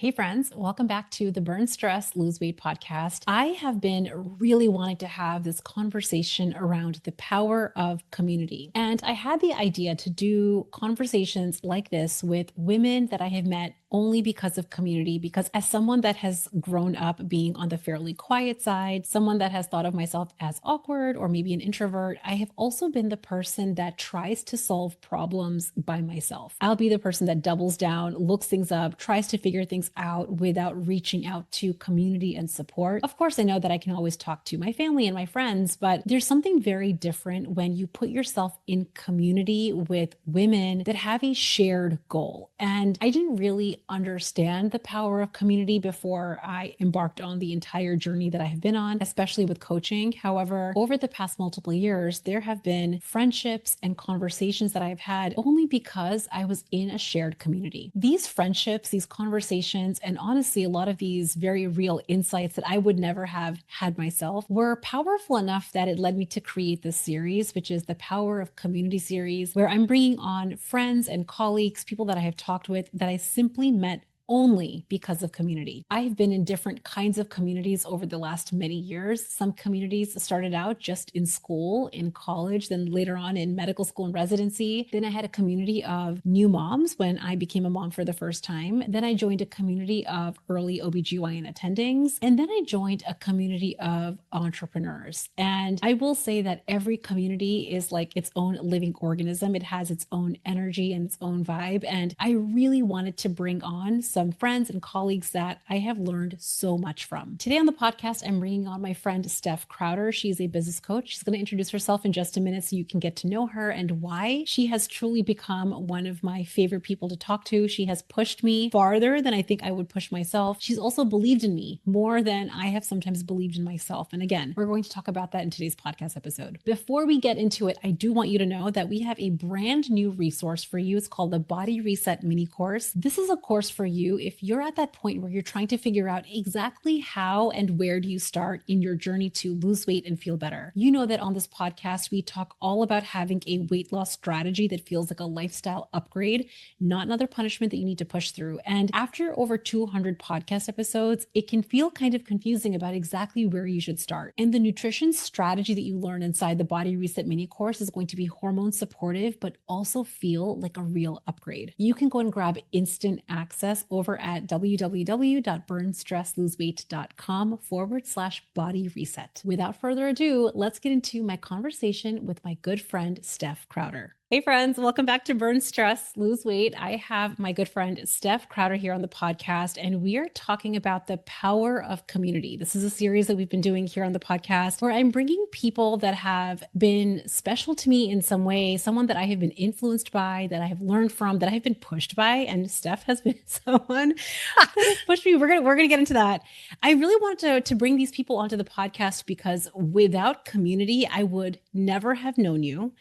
Hey friends, welcome back to the Burn Stress, Lose Weight podcast. I have been really wanting to have this conversation around the power of community. And I had the idea to do conversations like this with women that I have met only because of community, because as someone that has grown up being on the fairly quiet side, someone that has thought of myself as awkward or maybe an introvert, I have also been the person that tries to solve problems by myself. I'll be the person that doubles down, looks things up, tries to figure things out without reaching out to community and support. Of course, I know that I can always talk to my family and my friends, but there's something very different when you put yourself in community with women that have a shared goal. And I didn't really understand the power of community before I embarked on the entire journey that I have been on, especially with coaching. However, over the past multiple years, there have been friendships and conversations that I've had only because I was in a shared community. These friendships, these conversations, and honestly, a lot of these very real insights that I would never have had myself were powerful enough that it led me to create this series, which is the Power of Community series, where I'm bringing on friends and colleagues, people that I have talked with that I simply met only because of community. I've been in different kinds of communities over the last many years. Some communities started out just in school, in college, then later on in medical school and residency. Then I had a community of new moms when I became a mom for the first time. Then I joined a community of early OBGYN attendings. And then I joined a community of entrepreneurs. And I will say that every community is like its own living organism. It has its own energy and its own vibe. And I really wanted to bring on some friends and colleagues that I have learned so much from. Today on the podcast, I'm bringing on my friend Steph Crowder. She's a business coach. She's going to introduce herself in just a minute so you can get to know her and why she has truly become one of my favorite people to talk to. She has pushed me farther than I think I would push myself. She's also believed in me more than I have sometimes believed in myself. And again, we're going to talk about that in today's podcast episode. Before we get into it, I do want you to know that we have a brand new resource for you. It's called the Body Reset Mini Course. This is a course for you if you're at that point where you're trying to figure out exactly how and where do you start in your journey to lose weight and feel better. You know that on this podcast, we talk all about having a weight loss strategy that feels like a lifestyle upgrade, not another punishment that you need to push through. And after over 200 podcast episodes, it can feel kind of confusing about exactly where you should start. And the nutrition strategy that you learn inside the Body Reset Mini Course is going to be hormone supportive, but also feel like a real upgrade. You can go and grab instant access over at www.burnstressloseweight.com/body reset. Without further ado, let's get into my conversation with my good friend, Steph Crowder. Hey friends, welcome back to Burn Stress, Lose Weight. I have my good friend Steph Crowder here on the podcast, and we are talking about the power of community. This is a series that we've been doing here on the podcast where I'm bringing people that have been special to me in some way, someone that I have been influenced by, that I have learned from, that I have been pushed by, and Steph has been someone that has pushed me. We're gonna get into that. I really wanted to bring these people onto the podcast because without community, I would never have known you.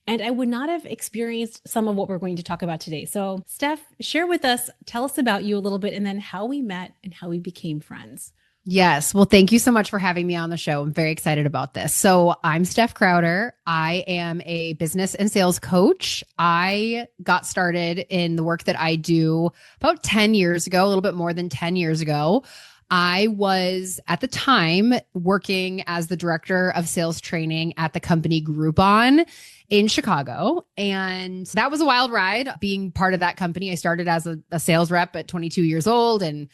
And I would not have experienced some of what we're going to talk about today. So Steph, share with us, tell us about you a little bit, and then how we met and how we became friends. Yes. Well, thank you so much for having me on the show. I'm very excited about this. So I'm Steph Crowder. I am a business and sales coach. I got started in the work that I do about 10 years ago, a little bit more than 10 years ago. I was at the time working as the director of sales training at the company Groupon in Chicago. And that was a wild ride being part of that company. I started as a sales rep at 22 years old and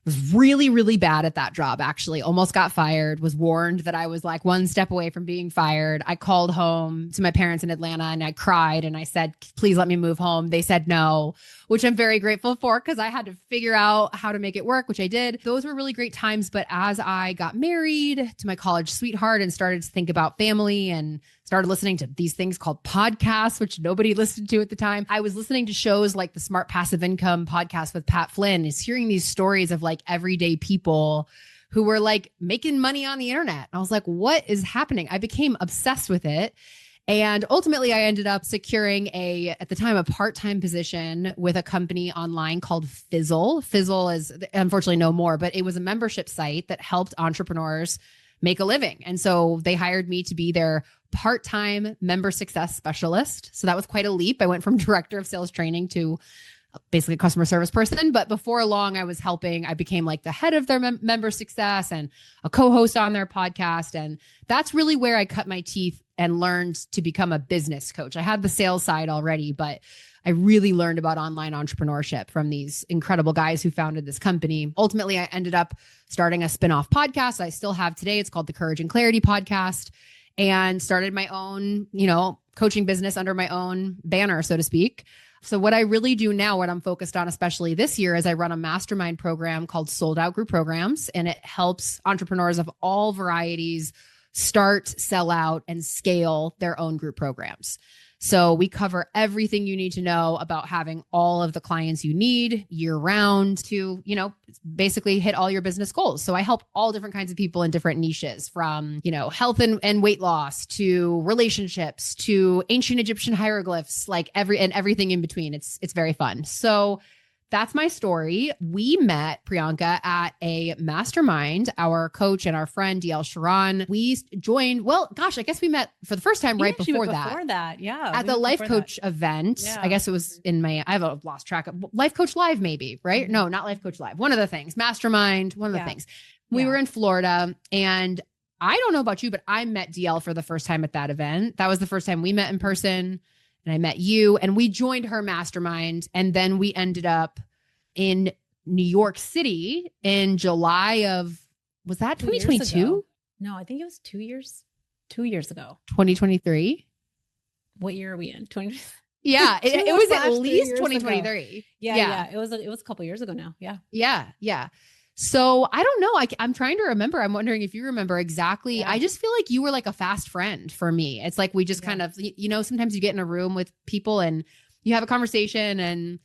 was really, really bad at that job, actually. Almost got fired, was warned that I was like one step away from being fired. I called home to my parents in Atlanta and I cried and I said, please let me move home. They said no, which I'm very grateful for because I had to figure out how to make it work, which I did. Those were really great times. But as I got married to my college sweetheart and started to think about family and started listening to these things called podcasts, which nobody listened to at the time. I was listening to shows like the Smart Passive Income podcast with Pat Flynn, is hearing these stories of like everyday people who were like making money on the internet. I was like, what is happening? I became obsessed with it. And ultimately I ended up securing at the time, a part-time position with a company online called Fizzle. Fizzle is unfortunately no more, but it was a membership site that helped entrepreneurs make a living. And so they hired me to be their part-time member success specialist. So that was quite a leap. I went from director of sales training to basically a customer service person. But before long, I became like the head of their member success and a co-host on their podcast. And that's really where I cut my teeth and learned to become a business coach. I had the sales side already, but I really learned about online entrepreneurship from these incredible guys who founded this company. Ultimately, I ended up starting a spin-off podcast I still have today. It's called the Courage and Clarity Podcast, and started my own, coaching business under my own banner, so to speak. So what I really do now, what I'm focused on, especially this year, is I run a mastermind program called Sold Out Group Programs, and it helps entrepreneurs of all varieties start, sell out, and scale their own group programs. So we cover everything you need to know about having all of the clients you need year round to, basically hit all your business goals. So I help all different kinds of people in different niches, from, health and weight loss to relationships to ancient Egyptian hieroglyphs, like everything in between. It's very fun. So that's my story. We met, Priyanka, at a mastermind. Our coach and our friend, DL Sharon, we joined, I guess we met for the first time right before that. Yeah. At the Life Coach event. Yeah. I guess it was I have lost track of Life Coach Live, maybe, right? Mm-hmm. No, not Life Coach Live. One of the things, mastermind, one of the things. We were in Florida, and I don't know about you, but I met DL for the first time at that event. That was the first time we met in person. And I met you, and we joined her mastermind. And then we ended up in New York City in July of, was that 2022? No, I think it was 2 years ago. 2023. What year are we in? 20. Yeah, it was at least 2023. Yeah. It was a couple years ago now. Yeah. So I don't know. I'm trying to remember. I'm wondering if you remember exactly. Yeah. I just feel like you were like a fast friend for me. It's like we just kind of, sometimes you get in a room with people and you have a conversation, and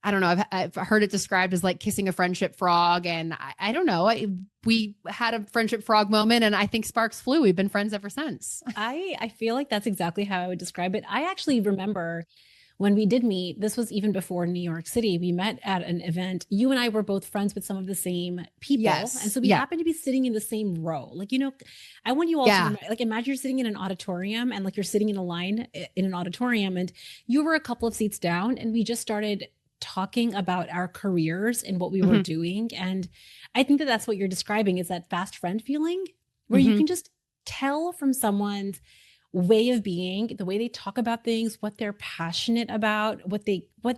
I don't know. I've heard it described as like kissing a friendship frog. And I don't know. We had a friendship frog moment, and I think sparks flew. We've been friends ever since. I feel like that's exactly how I would describe it. I actually remember when we did meet, this was even before New York City. We met at an event. You and I were both friends with some of the same people. Yes. And so we happened to be sitting in the same row. Like, I want you all to remember, like, imagine you're sitting in an auditorium, and like you're sitting in a line in an auditorium, and you were a couple of seats down, and we just started talking about our careers and what we were doing. And I think that that's what you're describing, is that fast friend feeling where you can just tell from someone's way of being, the way they talk about things, what they're passionate about, what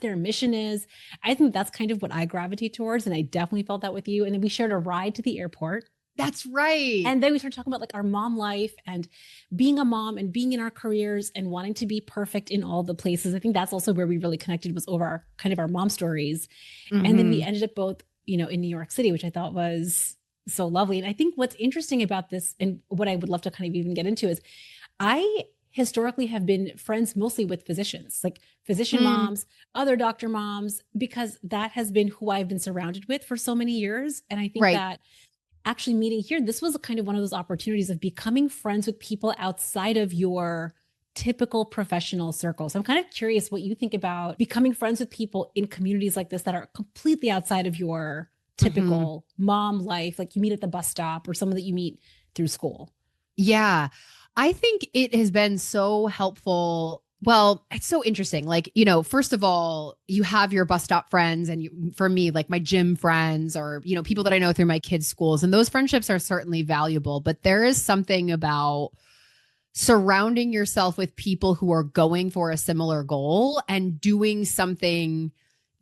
their mission is. I think that's kind of what I gravitate towards. And I definitely felt that with you. And then we shared a ride to the airport. That's right. And then we started talking about like our mom life and being a mom and being in our careers and wanting to be perfect in all the places. I think that's also where we really connected, was over our mom stories. And then we ended up both, in New York City, which I thought was so lovely. And I think what's interesting about this, and what I would love to kind of even get into, is I historically have been friends mostly with physicians, like physician moms, other doctor moms, because that has been who I've been surrounded with for so many years. And I think that actually meeting here, this was kind of one of those opportunities of becoming friends with people outside of your typical professional circles. I'm kind of curious what you think about becoming friends with people in communities like this that are completely outside of your typical mom life, like you meet at the bus stop or someone that you meet through school. Yeah, I think it has been so helpful. Well, it's so interesting. Like, first of all, you have your bus stop friends, and for me, like my gym friends, or, people that I know through my kids' schools, and those friendships are certainly valuable, but there is something about surrounding yourself with people who are going for a similar goal and doing something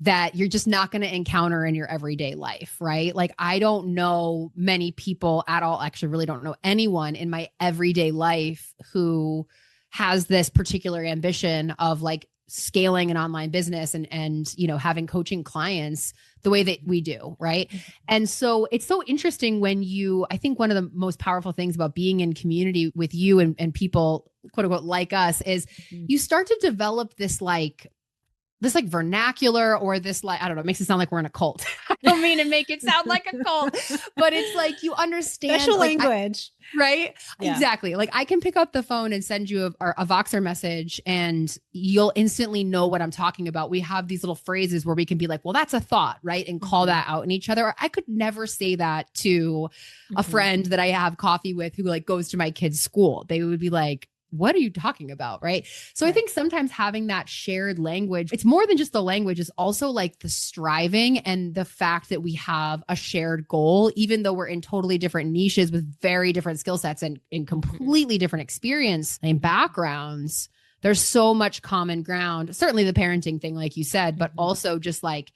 that you're just not going to encounter in your everyday life, right? Like, I don't know many people at all. Actually, really don't know anyone in my everyday life who has this particular ambition of like scaling an online business and having coaching clients the way that we do, right? And so it's so interesting when I think one of the most powerful things about being in community with you and people, quote unquote, like us, is you start to develop this vernacular, or this, like, I don't know, it makes it sound like we're in a cult. I don't mean to make it sound like a cult, but it's like, you understand special language, right? Yeah. Exactly. Like, I can pick up the phone and send you a Voxer message, and you'll instantly know what I'm talking about. We have these little phrases where we can be like, well, that's a thought, right? And call that out in each other. I could never say that to a friend that I have coffee with who like goes to my kid's school. They would be like, what are you talking about? Right. So I Right. think sometimes having that shared language, it's more than just the language, it's also like the striving and the fact that we have a shared goal, even though we're in totally different niches with very different skill sets and in Mhm. completely different experience and backgrounds. There's so much common ground, certainly the parenting thing, like you said, but Mhm. also just like,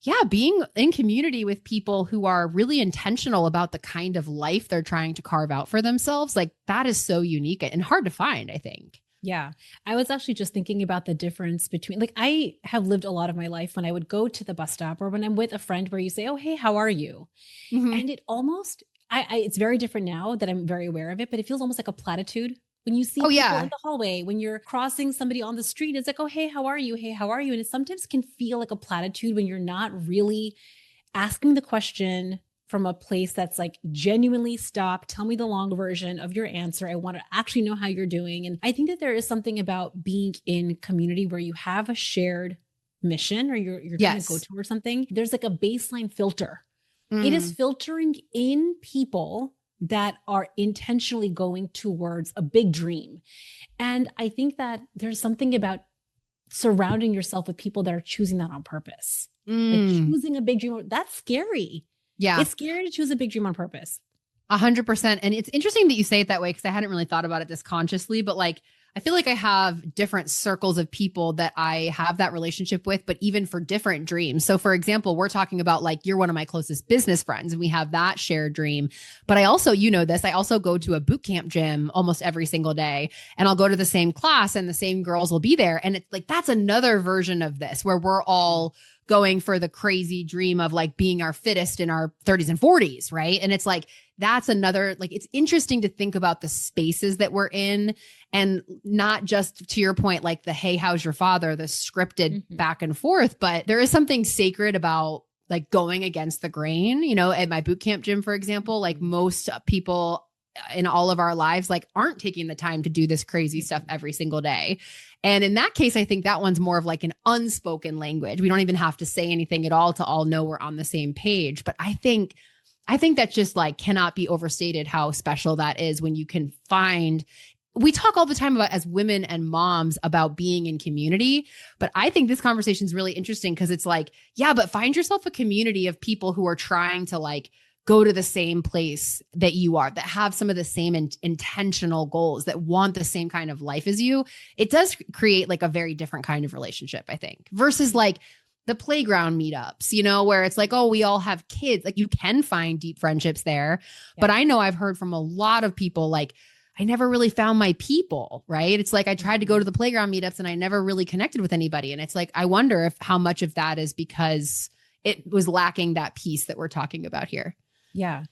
yeah, being in community with people who are really intentional about the kind of life they're trying to carve out for themselves, like that is so unique and hard to find, I think. Yeah. I was actually just thinking about the difference between, like, I have lived a lot of my life when I would go to the bus stop or when I'm with a friend where you say, "Oh, hey, how are you?" Mhm. And it almost, it's very different now that I'm very aware of it, but it feels almost like a platitude. When you see Oh, people in yeah. the hallway, when you're crossing somebody on the street, it's like, "Oh, hey, how are you? Hey, how are you?" And it sometimes can feel like a platitude when you're not really asking the question from a place that's like genuinely stop, tell me the long version of your answer. I want to actually know how you're doing. And I think that there is something about being in community where you have a shared mission or you're trying to go Yes. towards something. There's like a baseline filter. It is Mm. filtering in people that are intentionally going towards a big dream. And I think that there's something about surrounding yourself with people that are choosing that on purpose. Like Mm. choosing a big dream, that's scary. Yeah. It's scary to choose a big dream on purpose. 100%. And it's interesting that you say it that way because I hadn't really thought about it this consciously, but like I feel like I have different circles of people that I have that relationship with, but even for different dreams. So, for example, we're talking about like you're one of my closest business friends and we have that shared dream. But I also, you know, this, I also go to a boot camp gym almost every single day and I'll go to the same class and the same girls will be there. And it's like that's another version of this where we're all going for the crazy dream of like being our fittest in our 30s and 40s. Right. And it's like, that's another, like, it's interesting to think about the spaces that we're in and not just to your point, like the, hey, how's your father, the scripted Mhm. back and forth, but there is something sacred about like going against the grain, you know, at my boot camp gym, for example, like Mhm. most people in all of our lives, like aren't taking the time to do this crazy stuff Mhm. every single day. And in that case, I think that one's more of like an unspoken language. We don't even have to say anything at all to all know we're on the same page. But I think that just like cannot be overstated how special that is when you can find. We talk all the time about as women and moms about being in community, but I think this conversation is really interesting because it's like, yeah, but find yourself a community of people who are trying to like go to the same place that you are, that have some of the same intentional goals, that want the same kind of life as you. It does create like a very different kind of relationship, I think, versus like the playground meetups, you know, where it's like, oh, we all have kids. Like you can find deep friendships there. But Yeah. I know I've heard from a lot of people like, I never really found my people, right? It's like I tried to go to Mhm. the playground meetups and I never really connected with anybody. And it's like, I wonder if how much of that is because it was lacking that piece that we're talking about here. Yeah.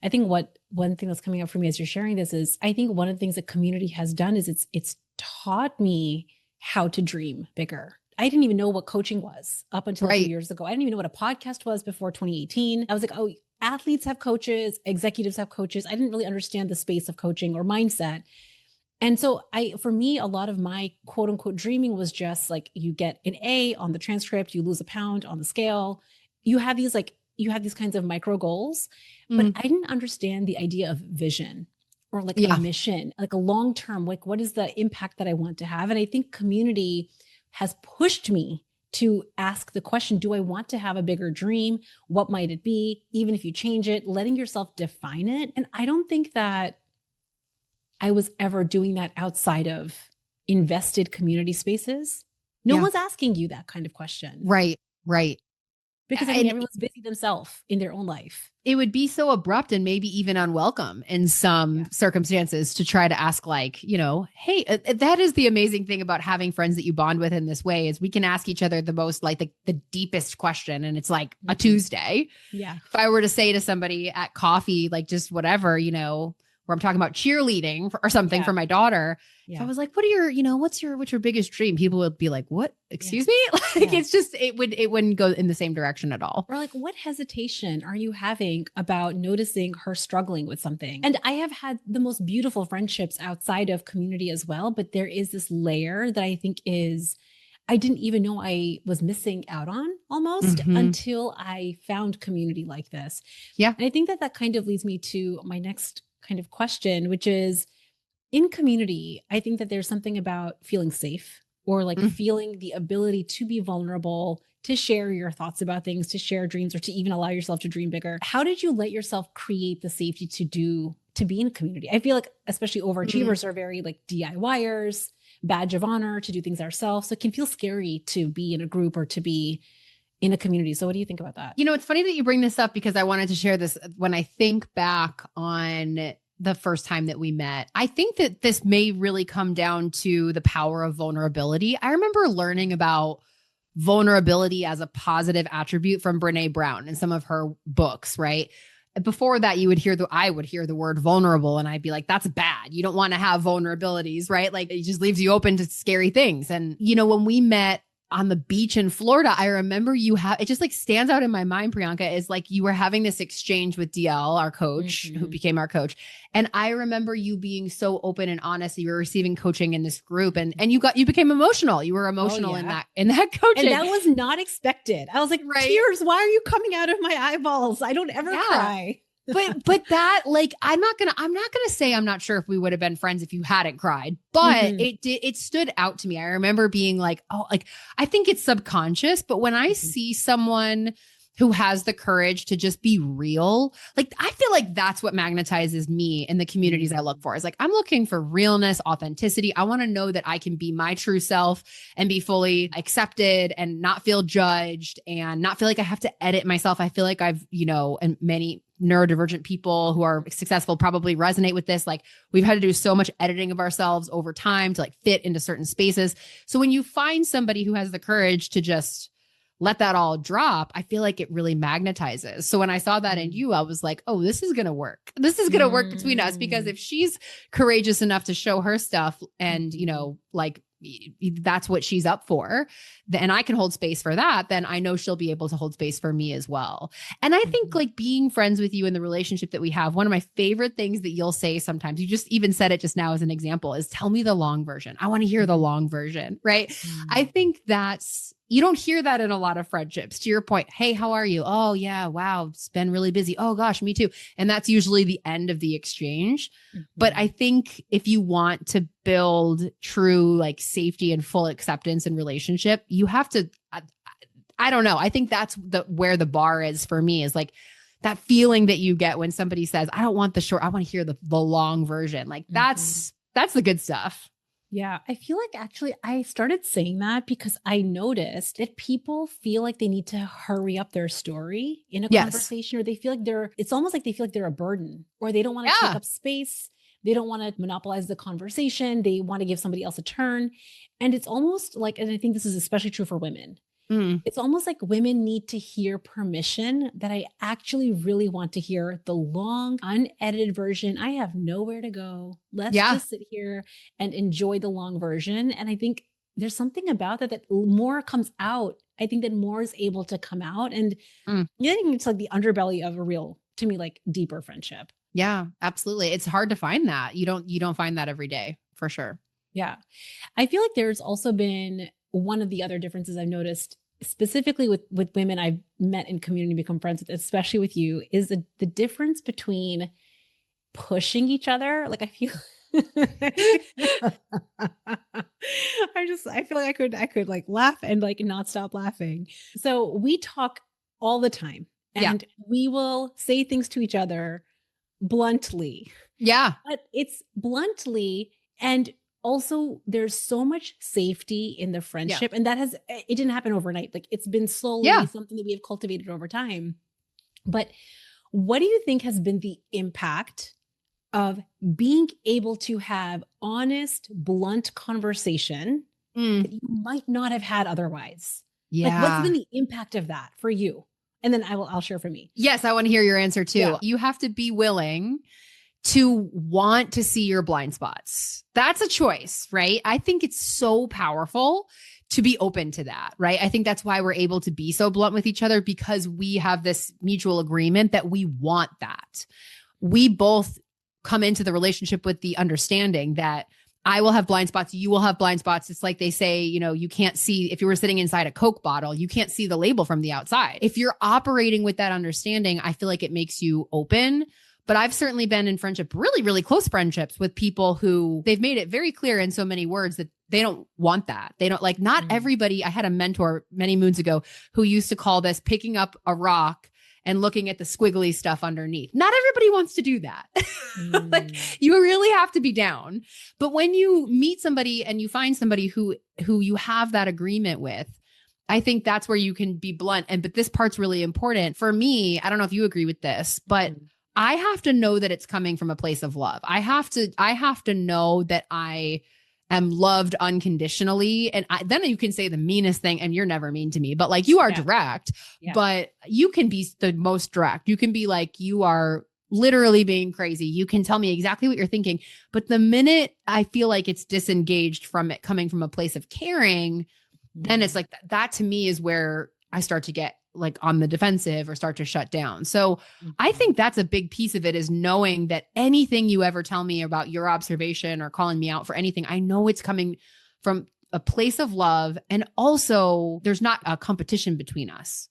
I think what one thing that's coming up for me as you're sharing this is I think one of the things that community has done is it's taught me how to dream bigger. I didn't even know what coaching was up until a few Right. years ago. I didn't even know what a podcast was before 2018. I was like, oh, athletes have coaches, executives have coaches. I didn't really understand the space of coaching or mindset. And so for me, a lot of my quote unquote dreaming was just like you get an A on the transcript, you lose a pound on the scale. You have these kinds of micro goals, but Mm, I didn't understand the idea of vision or like a yeah. mission, like a long term, like what is the impact that I want to have? And I think community has pushed me to ask the question, do I want to have a bigger dream? What might it be? Even if you change it, letting yourself define it. And I don't think that I was ever doing that outside of invested community spaces. No Yeah. one's asking you that kind of question Right. Right. because I think And everyone's busy themselves in their own life. it would be so abrupt and maybe even unwelcome in some Yeah. circumstances to try to ask like, you know, hey, that is the amazing thing about having friends that you bond with in this way is we can ask each other the most like the deepest question and it's like a Mhm. Tuesday. Yeah. If I were to say to somebody at coffee, like just whatever, you know, where I'm talking about cheerleading or something Yeah. for my daughter, if I Yeah. was like, what are your, you know, what's your biggest dream? People would be like, what? Yeah. Excuse me? Like Yeah. it's just it wouldn't go in the same direction at all. Or like, what hesitation are you having about noticing her struggling with something? And I have had the most beautiful friendships outside of community as well. But there is this layer that I think is, I didn't even know I was missing out on almost Hmm. until I found community like this. Yeah. And I think that that kind of leads me to my next kind of question, which is in community, I think that there's something about feeling safe or like Mm. feeling the ability to be vulnerable, to share your thoughts about things, to share dreams, or to even allow yourself to dream bigger. How did you let yourself create the safety to be in a community? I feel like especially Mm. overachievers are very like DIYers, badge of honor to do things ourselves. So it can feel scary to be in a group or to be in a community. So what do you think about that? It's funny that you bring this up because I wanted to share this. When I think back on the first time that we met, I think that this may really come down to the power of vulnerability. I remember learning about vulnerability as a positive attribute from Brene Brown in some of her books, right? Before that, I would hear the word vulnerable and I'd be like, that's bad. You don't want to have vulnerabilities, right? Like it just leaves you open to scary things. And, when we met on the beach in Florida, I remember it just like stands out in my mind, Priyanka, is like you were having this exchange with DL, our coach, who became our coach. And I remember you being so open and honest. You were receiving coaching in this group and you became emotional. You were emotional in that coaching. And that was not expected. I was like, tears, why are you coming out of my eyeballs? I don't ever cry. But that, like, I'm not gonna say I'm not sure if we would have been friends if you hadn't cried, but it stood out to me. I remember being like, oh, like, I think it's subconscious, but when I see someone who has the courage to just be real, like, I feel like that's what magnetizes me in the communities I look for. Is like, I'm looking for realness, authenticity. I want to know that I can be my true self and be fully accepted and not feel judged and not feel like I have to edit myself. I feel like and many neurodivergent people who are successful probably resonate with this. Like, we've had to do so much editing of ourselves over time to like fit into certain spaces. So when you find somebody who has the courage to just let that all drop, I feel like it really magnetizes. So when I saw that in you, I was like, oh, this is going to work. This is going to work between us, because if she's courageous enough to show her stuff and, like, that's what she's up for, and I can hold space for that, then I know she'll be able to hold space for me as well. And I think like being friends with you in the relationship that we have, one of my favorite things that you'll say sometimes, you just even said it just now as an example, is tell me the long version. I want to hear the long version, right? I think you don't hear that in a lot of friendships. To your point, hey, how are you? Oh yeah, wow, it's been really busy. Oh gosh, me too. And that's usually the end of the exchange. But I think if you want to build true like safety and full acceptance in relationship, you have to, I don't know. I think that's where the bar is for me, is like that feeling that you get when somebody says, I don't want the short, I want to hear the long version. Like that's the good stuff. Yeah, I feel like actually I started saying that because I noticed that people feel like they need to hurry up their story in a conversation, or they feel like it's almost like they feel like they're a burden, or they don't want to take up space. They don't want to monopolize the conversation. They want to give somebody else a turn. And it's almost like, and I think this is especially true for women, it's almost like women need to hear permission that I actually really want to hear the long, unedited version. I have nowhere to go. Let's just sit here and enjoy the long version. And I think there's something about that more comes out. I think that more is able to come out. And I think it's like the underbelly of a real, to me, like deeper friendship. Yeah, absolutely. It's hard to find that. You don't find that every day, for sure. Yeah. I feel like there's also been one of the other differences I've noticed specifically with women I've met in community, become friends with, especially with you, is the difference between pushing each other. Like I feel I feel like I could like laugh and like not stop laughing. So we talk all the time and we will say things to each other bluntly. Yeah. But it's bluntly, and also there's so much safety in the friendship, and it didn't happen overnight. Like it's been slowly something that we have cultivated over time. But what do you think has been the impact of being able to have honest, blunt conversation that you might not have had otherwise? Yeah. Like what's been the impact of that for you? And then I'll share for me. Yes, I want to hear your answer too. Yeah. You have to be willing to want to see your blind spots. That's a choice, right? I think it's so powerful to be open to that, right? I think that's why we're able to be so blunt with each other, because we have this mutual agreement that we want that. We both come into the relationship with the understanding that I will have blind spots. You will have blind spots. It's like they say, you can't see, if you were sitting inside a Coke bottle, you can't see the label from the outside. If you're operating with that understanding, I feel like it makes you open, But I've certainly been in friendship, really, really close friendships with people who they've made it very clear in so many words that they don't want that. They don't like, not everybody. I had a mentor many moons ago who used to call this picking up a rock and looking at the squiggly stuff underneath. Not everybody wants to do that. Like, you really have to be down. But when you meet somebody and you find somebody who you have that agreement with, I think that's where you can be blunt. But this part's really important for me. I don't know if you agree with this, but I have to know that it's coming from a place of love. I have to know that I am loved unconditionally. And then you can say the meanest thing and you're never mean to me, but like, you are direct, but you can be the most direct. You can be like, you are literally being crazy. You can tell me exactly what you're thinking. But the minute I feel like it's disengaged from it coming from a place of caring, then it's like that to me is where I start to get like on the defensive or start to shut down. So I think that's a big piece of it, is knowing that anything you ever tell me about your observation or calling me out for anything, I know it's coming from a place of love. And also there's not a competition between us.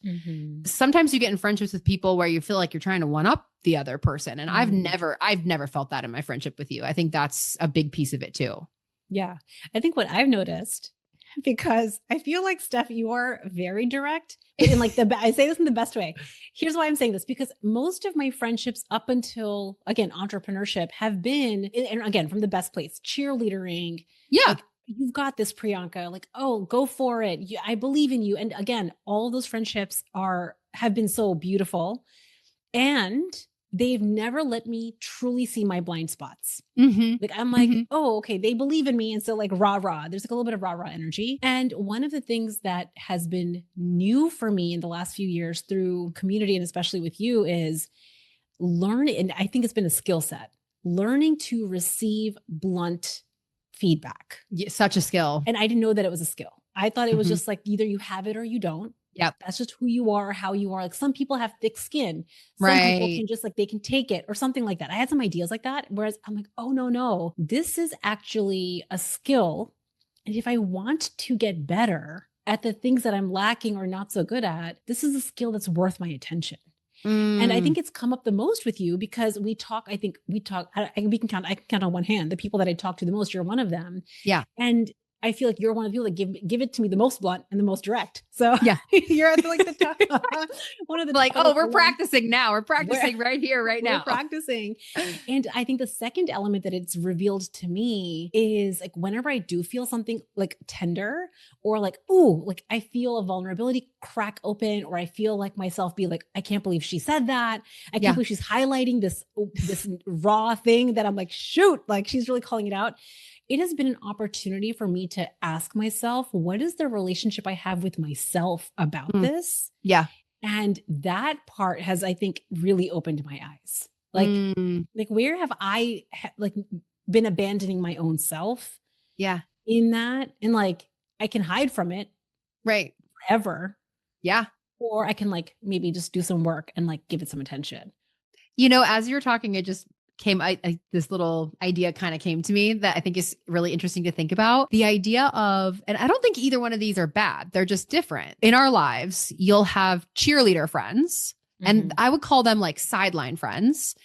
Sometimes you get in friendships with people where you feel like you're trying to one up the other person. And I've never felt that in my friendship with you. I think that's a big piece of it too. Yeah. I think what I've noticed, because I feel like, Steph, you are very direct. And like I say this in the best way. Here's why I'm saying this, because most of my friendships up until, again, entrepreneurship have been, and again, from the best place, cheerleadering. Yeah. Like, you've got this, Priyanka, like, oh, go for it. I believe in you. And again, all those friendships have been so beautiful, and they've never let me truly see my blind spots. Like, I'm like, oh, okay, they believe in me. And so like rah, there's like a little bit of rah energy. And one of the things that has been new for me in the last few years through community, and especially with you, is learning. And I think it's been a skill set, learning to receive blunt feedback. Yeah, such a skill. And I didn't know that it was a skill. I thought it was just like, either you have it or you don't. Yep. That's just who you are, how you are. Like, some people have thick skin. Some people can just like, they can take it or something like that. I had some ideas like that. Whereas I'm like, oh, no, this is actually a skill. And if I want to get better at the things that I'm lacking or not so good at, this is a skill that's worth my attention. And I think it's come up the most with you because we can count on one hand the people that I talk to the most. You're one of them. Yeah. And I feel like you're one of the people that give it to me the most blunt and the most direct. So yeah, you're at like the top. One of the like, oh, we're practicing now. We're practicing right here, right now. We're practicing. And I think the second element that it's revealed to me is like, whenever I do feel something like tender or like, ooh, like I feel a vulnerability crack open, or I feel like myself be like, I can't believe she said that. I can't believe she's highlighting this raw thing that I'm like, shoot, like she's really calling it out. It has been an opportunity for me to ask myself, what is the relationship I have with myself about this? Yeah. And that part has, I think, really opened my eyes. Like where have I like been abandoning my own self? Yeah. In that, and like, I can hide from it. Right. Forever. Yeah. Or I can like maybe just do some work and like give it some attention. You know, as you're talking, it just came, this little idea kind of came to me that I think is really interesting to think about. The idea of, and I don't think either one of these are bad. They're just different. In our lives, you'll have cheerleader friends, and I would call them like sideline friends.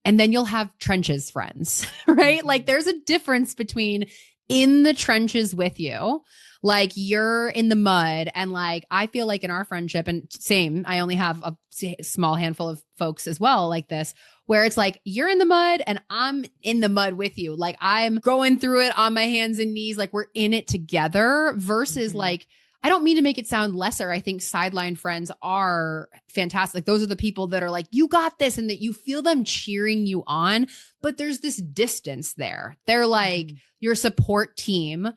And then you'll have trenches friends, right? Like there's a difference between in the trenches with you, like you're in the mud. And like, I feel like in our friendship, and same, I only have a small handful of folks as well like this, where it's like, you're in the mud and I'm in the mud with you. Like I'm going through it on my hands and knees. Like we're in it together versus like, I don't mean to make it sound lesser. I think sideline friends are fantastic. Those are the people that are like, you got this, and that you feel them cheering you on, but there's this distance there. They're like your support team.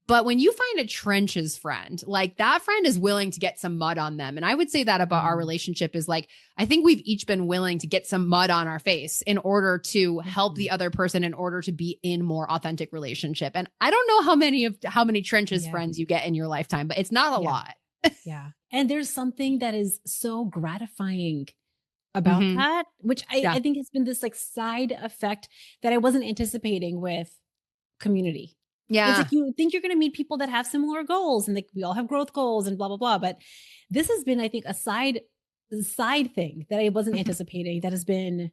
But when you find a trenches friend, like that friend is willing to get some mud on them. And I would say that about our relationship is like, I think we've each been willing to get some mud on our face in order to help the other person, in order to be in more authentic relationship. And I don't know how many trenches friends you get in your lifetime, but it's not a lot. Yeah. And there's something that is so gratifying about that, which I think has been this like side effect that I wasn't anticipating with community. Yeah. It's like you think you're going to meet people that have similar goals, and like we all have growth goals and blah, blah, blah. But this has been, I think, a side thing that I wasn't anticipating that has been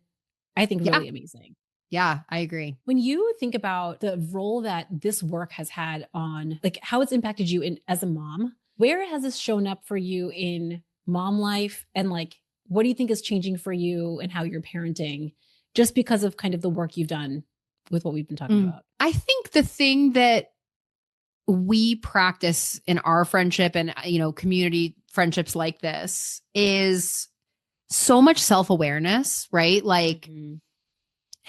I think Yeah. really amazing. Yeah, I agree. When you think about the role that this work has had on like how it's impacted you in as a mom, where has this shown up for you in mom life? And like, what do you think is changing for you and how you're parenting just because of kind of the work you've done with what we've been talking about? I think the thing that we practice in our friendship and, community friendships like this is so much self-awareness, right? Like, Mhm.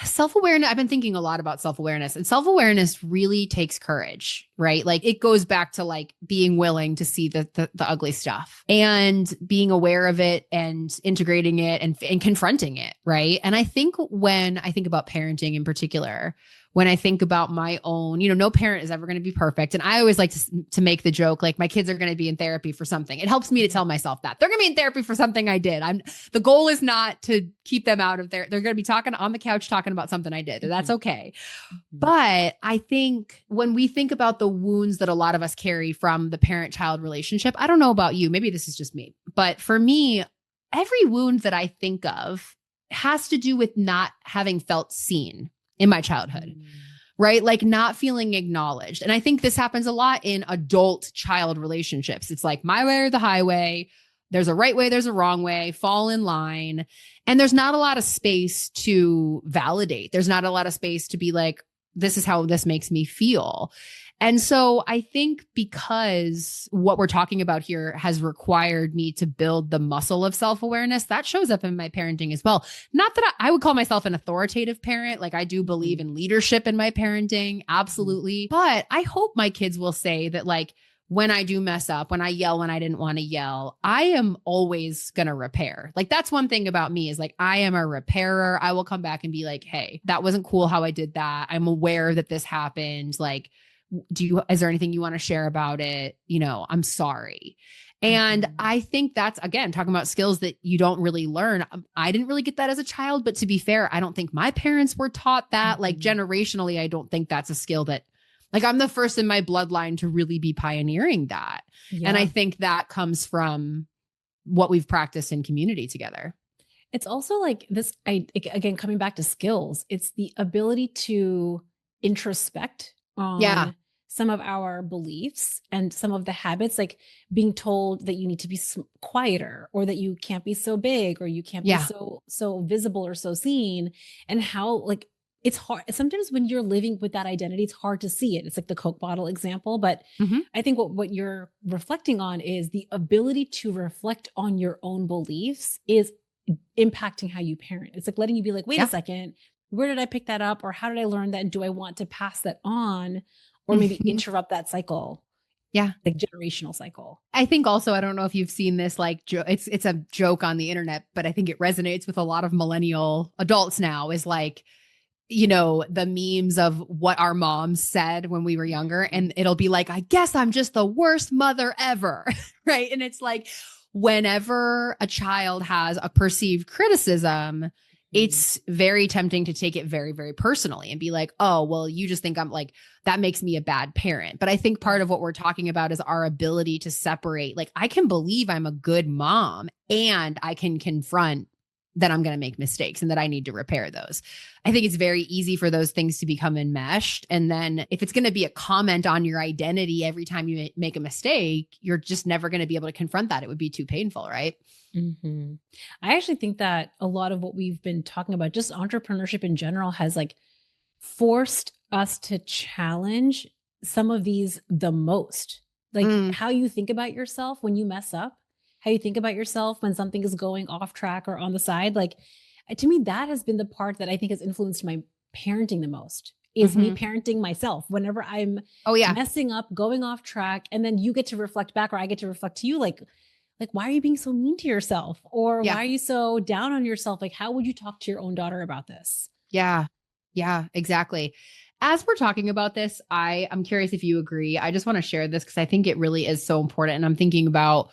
self-awareness, I've been thinking a lot about self-awareness, and self-awareness really takes courage, right? Like it goes back to like being willing to see the ugly stuff and being aware of it and integrating it and confronting it, right? And I think when I think about parenting in particular, when I think about my own, no parent is ever going to be perfect. And I always like to make the joke, like my kids are going to be in therapy for something. It helps me to tell myself that they're going to be in therapy for something I did. The goal is not to keep them out of there. They're going to be talking on the couch, talking about something I did. And that's okay. Mhm. But I think when we think about the wounds that a lot of us carry from the parent-child relationship, I don't know about you, maybe this is just me, but for me, every wound that I think of has to do with not having felt seen in my childhood, right? Like not feeling acknowledged. And I think this happens a lot in adult child relationships. It's like my way or the highway. There's a right way, there's a wrong way, fall in line. And there's not a lot of space to validate. There's not a lot of space to be like, this is how this makes me feel. And so I think because what we're talking about here has required me to build the muscle of self-awareness, that shows up in my parenting as well. Not that I would call myself an authoritative parent. Like I do believe in leadership in my parenting. Absolutely. But I hope my kids will say that like, when I do mess up, when I yell when I didn't want to yell, I am always going to repair. Like that's one thing about me is like, I am a repairer. I will come back and be like, hey, that wasn't cool how I did that. I'm aware that this happened. Like, is there anything you want to share about it? I'm sorry. And I think that's, again, talking about skills that you don't really learn. I didn't really get that as a child, but to be fair, I don't think my parents were taught that. Like generationally, I don't think that's a skill that like I'm the first in my bloodline to really be pioneering that. Yeah. And I think that comes from what we've practiced in community together. It's also like this, again, coming back to skills, it's the ability to introspect on some of our beliefs and some of the habits, like being told that you need to be quieter or that you can't be so big or you can't be so visible or so seen, and how like it's hard. Sometimes when you're living with that identity, it's hard to see it. It's like the Coke bottle example. But I think what you're reflecting on is the ability to reflect on your own beliefs is impacting how you parent. It's like letting you be like, wait a second, where did I pick that up? Or how did I learn that? And do I want to pass that on or maybe interrupt that cycle? Yeah. Like generational cycle. I think also, I don't know if you've seen this, like it's a joke on the internet, but I think it resonates with a lot of millennial adults now is like, the memes of what our moms said when we were younger. And it'll be like, I guess I'm just the worst mother ever. Right. And it's like, whenever a child has a perceived criticism, it's very tempting to take it very, very personally and be like, oh, well, you just think I'm like, that makes me a bad parent. But I think part of what we're talking about is our ability to separate, like, I can believe I'm a good mom and I can confront that I'm going to make mistakes and that I need to repair those. I think it's very easy for those things to become enmeshed. And then if it's going to be a comment on your identity every time you make a mistake, you're just never going to be able to confront that. It would be too painful, right? I actually think that a lot of what we've been talking about, just entrepreneurship in general, has like forced us to challenge some of these the most. Like how you think about yourself when you mess up, how you think about yourself when something is going off track or on the side. Like to me, that has been the part that I think has influenced my parenting the most is me parenting myself whenever I'm messing up, going off track. And then you get to reflect back or I get to reflect to you like, why are you being so mean to yourself? Or why are you so down on yourself? Like, how would you talk to your own daughter about this? Yeah. Yeah, exactly. As we're talking about this, I'm curious if you agree. I just want to share this because I think it really is so important. And I'm thinking about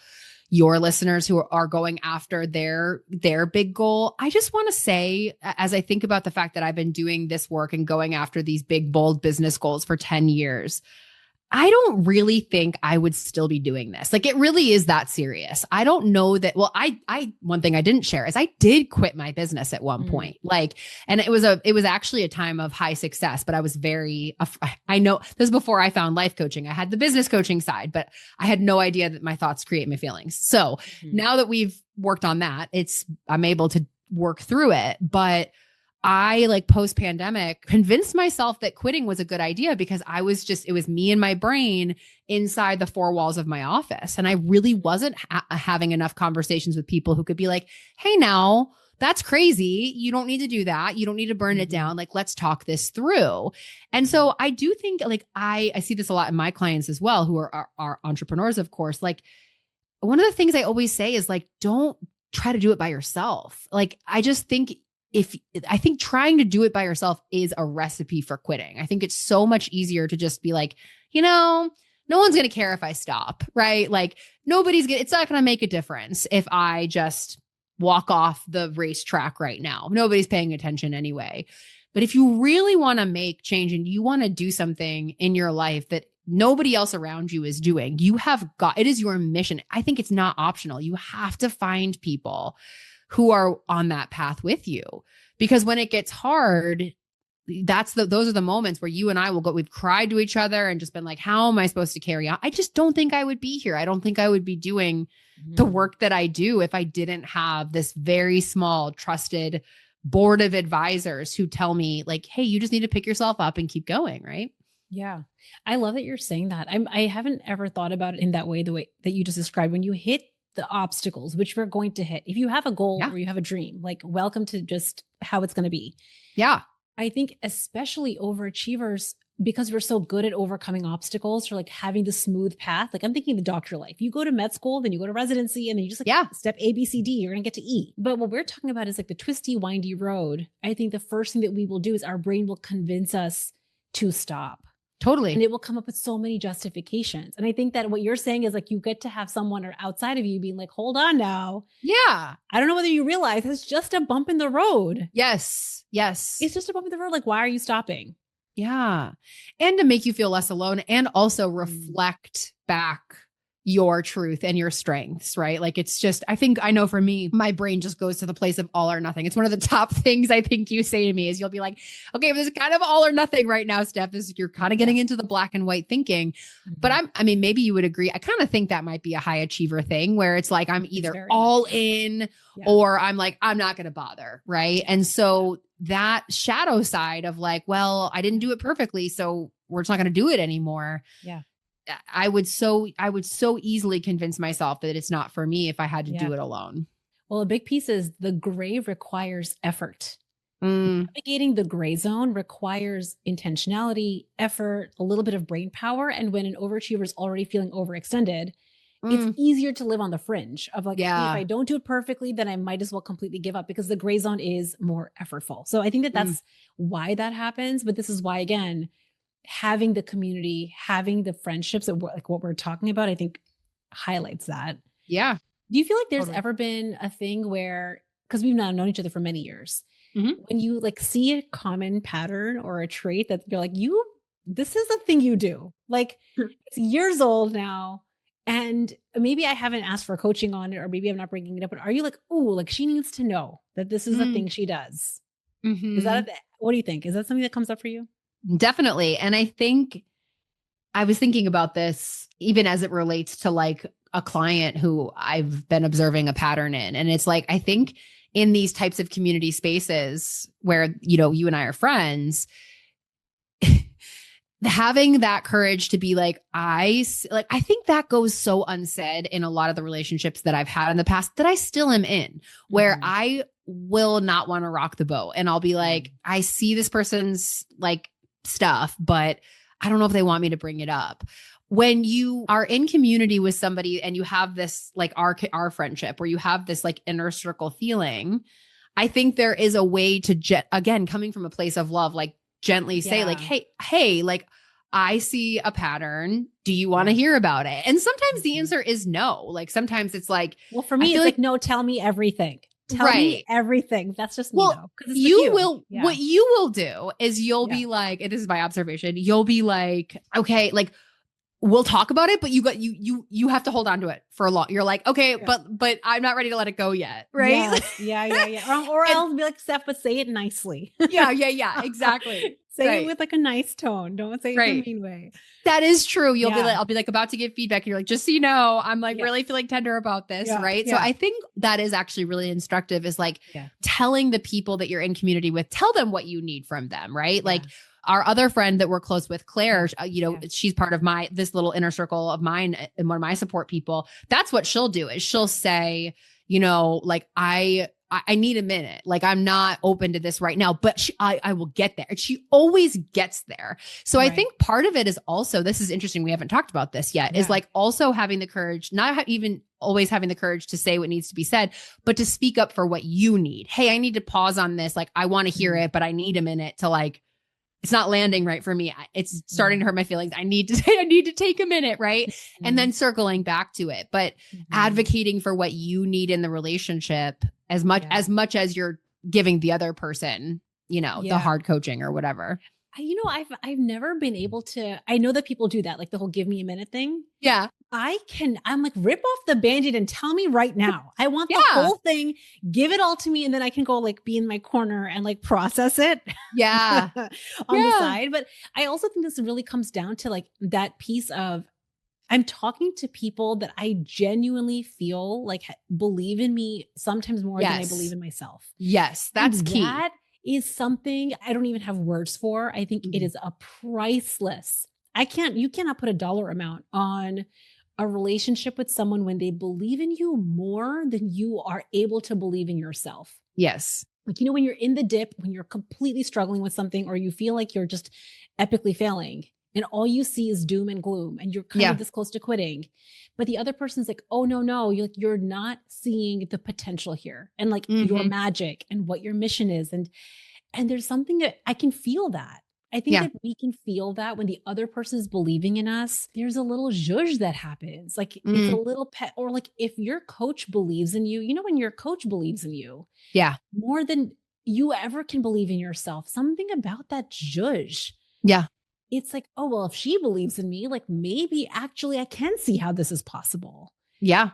your listeners who are going after their big goal. I just want to say, as I think about the fact that I've been doing this work and going after these big, bold business goals for 10 years, I don't really think I would still be doing this. Like, it really is that serious. I don't know that. Well, one thing I didn't share is I did quit my business at one Mm. point. Like, and it was actually a time of high success, but I was I know this is before I found life coaching. I had the business coaching side, but I had no idea that my thoughts create my feelings. So Mhm. now that we've worked on that, I'm able to work through it. But I, like, post pandemic, convinced myself that quitting was a good idea because it was me and my brain inside the four walls of my office. And I really wasn't having enough conversations with people who could be like, hey, now that's crazy. You don't need to do that. You don't need to burn it down. Like, let's talk this through. And so I do think, like, I see this a lot in my clients as well, who are entrepreneurs, of course. Like, one of the things I always say is, like, don't try to do it by yourself. Like, I think trying to do it by yourself is a recipe for quitting. I think it's so much easier to just be like, no one's going to care if I stop, right? Like, it's not going to make a difference if I just walk off the racetrack right now. Nobody's paying attention anyway. But if you really want to make change and you want to do something in your life that nobody else around you is doing, it is your mission. I think it's not optional. You have to find people who are on that path with you, because when it gets hard, those are the moments where you and I we've cried to each other and just been like, how am I supposed to carry on? I just don't think I would be here. I don't think I would be doing the work that I do if I didn't have this very small, trusted board of advisors who tell me, like, hey, you just need to pick yourself up and keep going. Right. Yeah. I love that you're saying that. I haven't ever thought about it in that way, the way that you just described. When you hit the obstacles, which we're going to hit, if you have a goal or you have a dream, like, welcome to just how it's going to be. Yeah. I think especially overachievers, because we're so good at overcoming obstacles, or like having the smooth path. Like, I'm thinking the doctor life. You go to med school, then you go to residency, and then you just step A, B, C, D, you're going to get to E. But what we're talking about is like the twisty, windy road. I think the first thing that we will do is our brain will convince us to stop. Totally. And it will come up with so many justifications. And I think that what you're saying is, like, you get to have someone outside of you being like, hold on now. Yeah. I don't know whether you realize it's just a bump in the road. Yes. Yes. It's just a bump in the road. Like, why are you stopping? Yeah. And to make you feel less alone, and also reflect back your truth and your strengths, right? Like, it's just, I know for me, my brain just goes to the place of all or nothing. It's one of the top things I think you say to me is, you'll be like, okay, this is kind of all or nothing right now, Steph. You're kind of getting into the black and white thinking. But maybe you would agree. I kind of think that might be a high achiever thing, where it's like, I'm either all in or I'm like, I'm not going to bother. Right. And so that shadow side of like, well, I didn't do it perfectly, so we're just not going to do it anymore. Yeah. I would so easily convince myself that it's not for me if I had to do it alone. Well, a big piece is the gray requires effort. Navigating the gray zone requires intentionality, effort, a little bit of brain power. And when an overachiever is already feeling overextended, it's easier to live on the fringe of like, if I don't do it perfectly, then I might as well completely give up, because the gray zone is more effortful. So I think that that's why that happens. But this is why, again, having the community, having the friendships, like what we're talking about, I think highlights that. Yeah. Do you feel like there's ever been a thing where, because we've now known each other for many years, when you like see a common pattern or a trait that you're like, this is a thing you do, like it's years old now, and maybe I haven't asked for coaching on it, or maybe I'm not bringing it up, but are you like, oh, like she needs to know that this is a thing she does? Is that what do you think? Is that something that comes up for you? Definitely. And I think I was thinking about this even as it relates to like a client who I've been observing a pattern in. And it's like, I think in these types of community spaces where, you and I are friends, having that courage to be like, I think that goes so unsaid in a lot of the relationships that I've had in the past that I still am in, where I will not want to rock the boat. And I'll be like, I see this person's like stuff, but I don't know if they want me to bring it up. When you are in community with somebody and you have this, like our friendship, where you have this like inner circle feeling, I think there is a way to again, coming from a place of love, like gently say like, hey, like I see a pattern. Do you want to hear about it? And sometimes the answer is no. Like sometimes it's like, well, for me, it's like, no, tell me everything. Tell me everything. That's just me though. What you will do is you'll be like, and this is my observation, you'll be like, okay, like we'll talk about it, but you have to hold on to it for a long. You're like, okay, Yeah. but I'm not ready to let it go yet. Right. Yes. Yeah. Or And else be like, Steph, but say it nicely. yeah. Exactly. Say it Right. with like a nice tone. Don't say it in a Right. mean way. That is true. You'll be like, Yeah. I'll be like about to give feedback. And you're like, just so you know, I'm like Yeah. really feeling tender about this. Yeah. Right. So Yeah. I think that is actually really instructive is like Yeah. telling the people that you're in community with, tell them what you need from them. Right. Yeah. Like our other friend that we're close with, Claire, Yeah. she's part of this little inner circle of mine and one of my support people. That's what she'll do is she'll say, like I need a minute. Like I'm not open to this right now, but I will get there. And she always gets there. So I think part of it is also, this is interesting. We haven't talked about this yet, is like also having the courage, not even always having the courage to say what needs to be said, but to speak up for what you need. Hey, I need to pause on this. Like I want to hear it, but I need a minute to like, it's not landing right for me. It's starting to hurt my feelings. I need to take a minute. Right. And then circling back to it, but advocating for what you need in the relationship as much as you're giving the other person, the hard coaching or whatever. I've never been able to, I know that people do that, like the whole give me a minute thing. Yeah. I'm like, rip off the Band-Aid and tell me right now. I want the whole thing, give it all to me. And then I can go like be in my corner and like process it. Yeah. on the side. But I also think this really comes down to like that piece of, I'm talking to people that I genuinely feel like believe in me sometimes more than I believe in myself. Yes. That's key. That is something I don't even have words for. I think it is a priceless. You cannot put a dollar amount on a relationship with someone when they believe in you more than you are able to believe in yourself. Yes. Like, when you're in the dip, when you're completely struggling with something, or you feel like you're just epically failing and all you see is doom and gloom and you're kind of this close to quitting, but the other person's like, oh, no, you're not seeing the potential here and like your magic and what your mission is. And there's something that I can feel that. I think that we can feel that when the other person is believing in us, there's a little zhuzh that happens. Like it's a little pet, or like if your coach believes in you, when your coach believes in you, more than you ever can believe in yourself, something about that zhuzh. Yeah. It's like, oh, well, if she believes in me, like maybe actually I can see how this is possible. Yeah.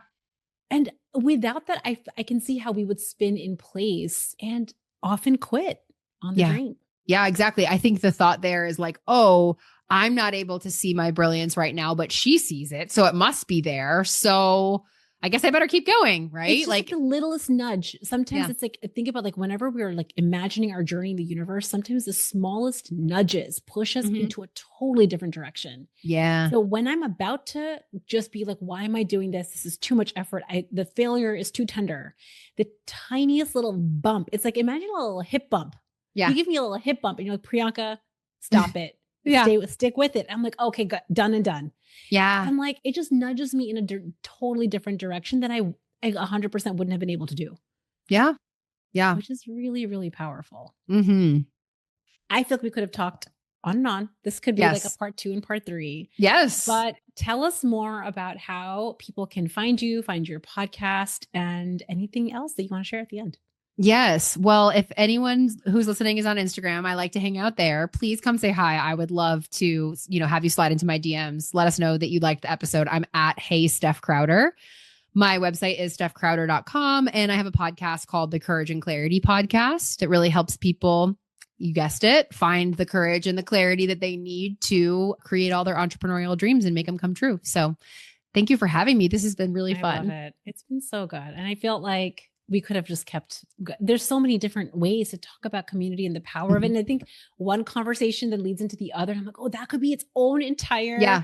And without that, I can see how we would spin in place and often quit on the dream. Yeah, exactly. I think the thought there is like, oh, I'm not able to see my brilliance right now, but she sees it. So it must be there. So I guess I better keep going. Right. It's just like the littlest nudge. Sometimes it's like, think about like whenever we're like imagining our journey in the universe, sometimes the smallest nudges push us into a totally different direction. Yeah. So when I'm about to just be like, why am I doing this? This is too much effort. The failure is too tender. The tiniest little bump. It's like, imagine a little hip bump. Yeah. You give me a little hip bump and you're like, Priyanka, stop it. Stick with it. I'm like, okay, good. Done and done. Yeah. I'm like, it just nudges me in a totally different direction that I 100% wouldn't have been able to do. Yeah. Yeah. Which is really, really powerful. I feel like we could have talked on and on. This could be like a part 2 and part 3. Yes. But tell us more about how people can find you, find your podcast, and anything else that you want to share at the end. Yes. Well, if anyone who's listening is on Instagram, I like to hang out there. Please come say hi. I would love to, have you slide into my DMs. Let us know that you liked the episode. I'm at Hey Steph Crowder. My website is stephcrowder.com. And I have a podcast called the Courage and Clarity Podcast. It really helps people, you guessed it, find the courage and the clarity that they need to create all their entrepreneurial dreams and make them come true. So thank you for having me. This has been really fun. I love it. It's been so good. And I feel like we could have just there's so many different ways to talk about community and the power of it. And I think one conversation that leads into the other. I'm like, oh, that could be its own entire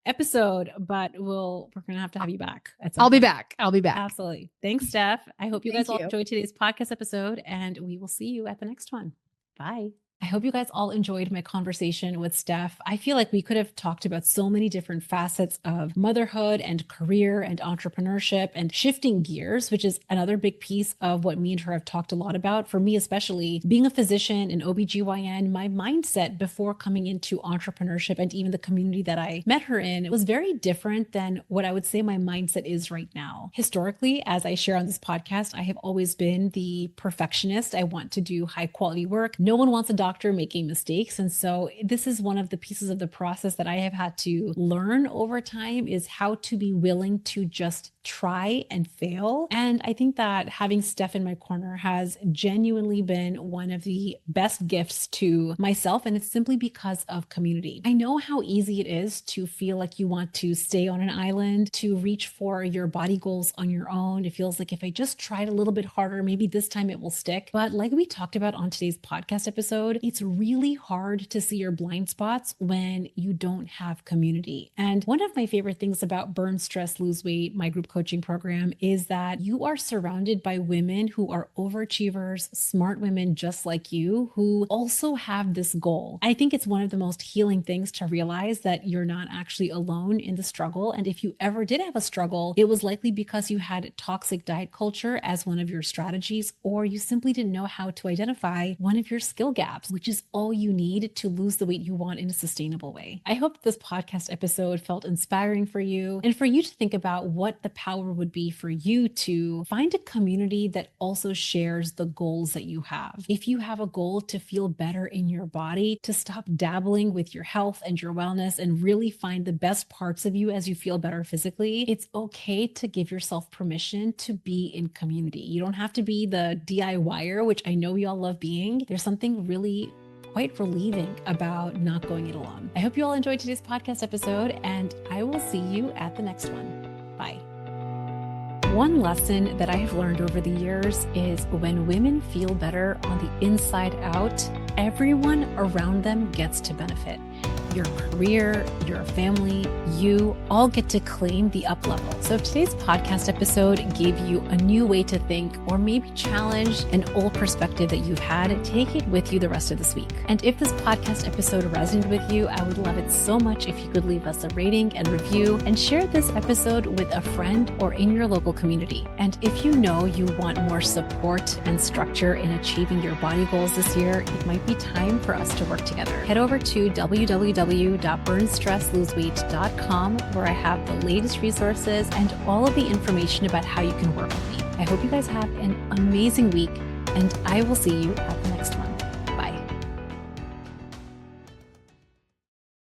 episode, but we're going to have you back. I'll be back. Absolutely. Thanks, Steph. I hope you guys all enjoyed today's podcast episode, and we will see you at the next one. Bye. I hope you guys all enjoyed my conversation with Steph. I feel like we could have talked about so many different facets of motherhood and career and entrepreneurship and shifting gears, which is another big piece of what me and her have talked a lot about. For me, especially being a physician and OBGYN, my mindset before coming into entrepreneurship and even the community that I met her in, it was very different than what I would say my mindset is right now. Historically, as I share on this podcast, I have always been the perfectionist. I want to do high quality work. No one wants a doctor doctor making mistakes. And so this is one of the pieces of the process that I have had to learn over time, is how to be willing to just try and fail. And I think that having Steph in my corner has genuinely been one of the best gifts to myself. And it's simply because of community. I know how easy it is to feel like you want to stay on an island, to reach for your body goals on your own. It feels like if I just tried a little bit harder, maybe this time it will stick. But like we talked about on today's podcast episode, it's really hard to see your blind spots when you don't have community. And one of my favorite things about Burn, Stress, Lose Weight, my group coaching program, is that you are surrounded by women who are overachievers, smart women just like you, who also have this goal. I think it's one of the most healing things to realize that you're not actually alone in the struggle. And if you ever did have a struggle, it was likely because you had toxic diet culture as one of your strategies, or you simply didn't know how to identify one of your skill gaps, which is all you need to lose the weight you want in a sustainable way. I hope this podcast episode felt inspiring for you, and for you to think about what the power would be for you to find a community that also shares the goals that you have. If you have a goal to feel better in your body, to stop dabbling with your health and your wellness and really find the best parts of you as you feel better physically, it's okay to give yourself permission to be in community. You don't have to be the DIYer, which I know we all love being. There's something really quite relieving about not going it alone. I hope you all enjoyed today's podcast episode, and I will see you at the next one. Bye. One lesson that I have learned over the years is when women feel better on the inside out, everyone around them gets to benefit. Your career, your family, you all get to claim the up level. So if today's podcast episode gave you a new way to think, or maybe challenge an old perspective that you've had, take it with you the rest of this week. And if this podcast episode resonated with you, I would love it so much if you could leave us a rating and review, and share this episode with a friend or in your local community. And if you know you want more support and structure in achieving your body goals this year, it might be time for us to work together. Head over to www.burnstressloseweight.com, where I have the latest resources and all of the information about how you can work with me. I hope you guys have an amazing week, and I will see you at the next one.